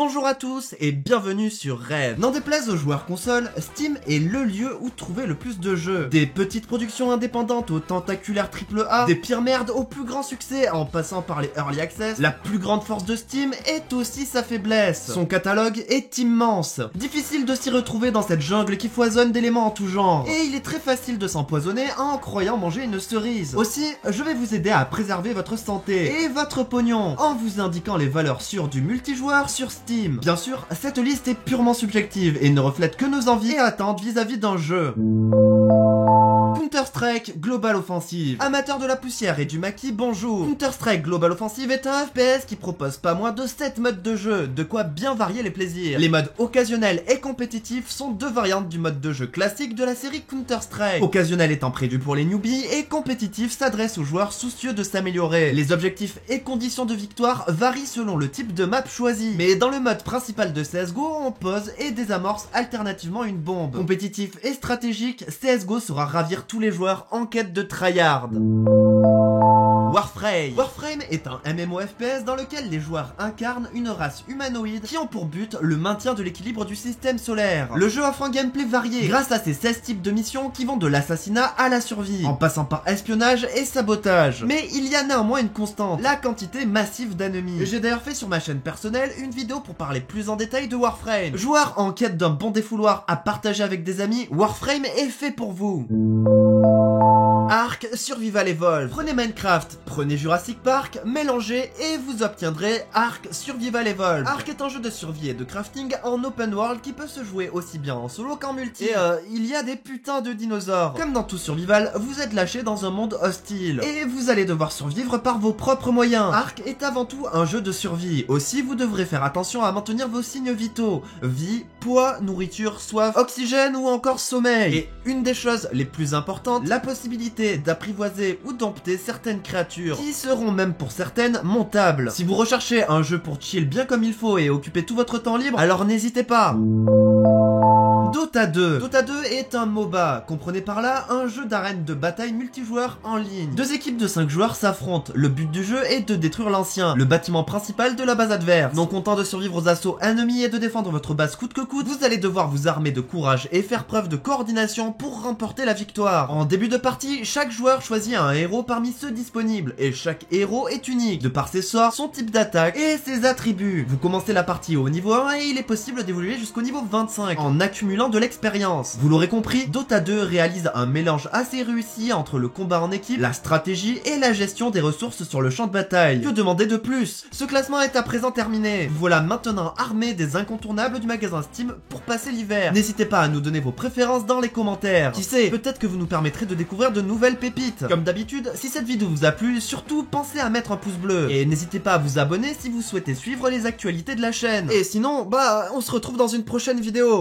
Bonjour à tous et bienvenue sur Rêve. N'en déplaise aux joueurs console, Steam est le lieu où trouver le plus de jeux. Des petites productions indépendantes aux tentaculaires AAA, des pires merdes au plus grand succès en passant par les Early Access, la plus grande force de Steam est aussi sa faiblesse. Son catalogue est immense. Difficile de s'y retrouver dans cette jungle qui foisonne d'éléments en tout genre. Et il est très facile de s'empoisonner en croyant manger une cerise. Aussi, je vais vous aider à préserver votre santé et votre pognon en vous indiquant les valeurs sûres du multijoueur sur Steam. Bien sûr, cette liste est purement subjective et ne reflète que nos envies et attentes vis-à-vis d'un jeu. Counter-Strike Global Offensive. Amateur de la poussière et du maquis, bonjour. Counter-Strike Global Offensive est un FPS qui propose pas moins de 7 modes de jeu, de quoi bien varier les plaisirs. Les modes occasionnels et compétitifs sont deux variantes du mode de jeu classique de la série Counter-Strike. Occasionnel étant prévu pour les newbies et compétitif s'adresse aux joueurs soucieux de s'améliorer. Les objectifs et conditions de victoire varient selon le type de map choisi. Mais dans le mode principal de CSGO, on pose et désamorce alternativement une bombe. Compétitif et stratégique, CSGO saura ravir tous les joueurs en quête de tryhard. Warframe. Warframe est un MMO-FPS dans lequel les joueurs incarnent une race humanoïde qui ont pour but le maintien de l'équilibre du système solaire. Le jeu offre un gameplay varié grâce à ses 16 types de missions qui vont de l'assassinat à la survie, en passant par espionnage et sabotage. Mais il y a néanmoins une constante, la quantité massive d'ennemis. J'ai d'ailleurs fait sur ma chaîne personnelle une vidéo pour parler plus en détail de Warframe. Joueur en quête d'un bon défouloir à partager avec des amis, Warframe est fait pour vous. Ark Survival Evolved. Prenez Minecraft, prenez Jurassic Park, mélangez et vous obtiendrez Ark Survival Evolved. Ark est un jeu de survie et de crafting en open world qui peut se jouer aussi bien en solo qu'en multi. Et il y a des putains de dinosaures. Comme dans tout survival, vous êtes lâché dans un monde hostile et vous allez devoir survivre par vos propres moyens. Ark est avant tout un jeu de survie. Aussi, vous devrez faire attention à maintenir vos signes vitaux: vie, poids, nourriture, soif, oxygène ou encore sommeil. Et une des choses les plus importantes, la possibilité d'apprivoiser ou dompter certaines créatures qui seront même pour certaines montables. Si vous recherchez un jeu pour chill bien comme il faut et occuper tout votre temps libre, alors n'hésitez pas. Dota 2. Dota 2 est un MOBA, comprenez par là un jeu d'arène de bataille multijoueur en ligne. Deux équipes de 5 joueurs s'affrontent, le but du jeu est de détruire l'ancien, le bâtiment principal de la base adverse. Non content de survivre aux assauts ennemis et de défendre votre base coûte que coûte, vous allez devoir vous armer de courage et faire preuve de coordination pour remporter la victoire. En début de partie, chaque joueur choisit un héros parmi ceux disponibles, et chaque héros est unique, de par ses sorts, son type d'attaque et ses attributs. Vous commencez la partie au niveau 1 et il est possible d'évoluer jusqu'au niveau 25, en accumulant de l'expérience. Vous l'aurez compris, Dota 2 réalise un mélange assez réussi entre le combat en équipe, la stratégie et la gestion des ressources sur le champ de bataille. Que demander de plus? Ce classement est à présent terminé. Voilà maintenant armé des incontournables du magasin Steam pour passer l'hiver. N'hésitez pas à nous donner vos préférences dans les commentaires. Qui sait, peut-être que vous nous permettrez de découvrir de nouvelles pépites. Comme d'habitude, si cette vidéo vous a plu, surtout pensez à mettre un pouce bleu. Et n'hésitez pas à vous abonner si vous souhaitez suivre les actualités de la chaîne. Et sinon, on se retrouve dans une prochaine vidéo.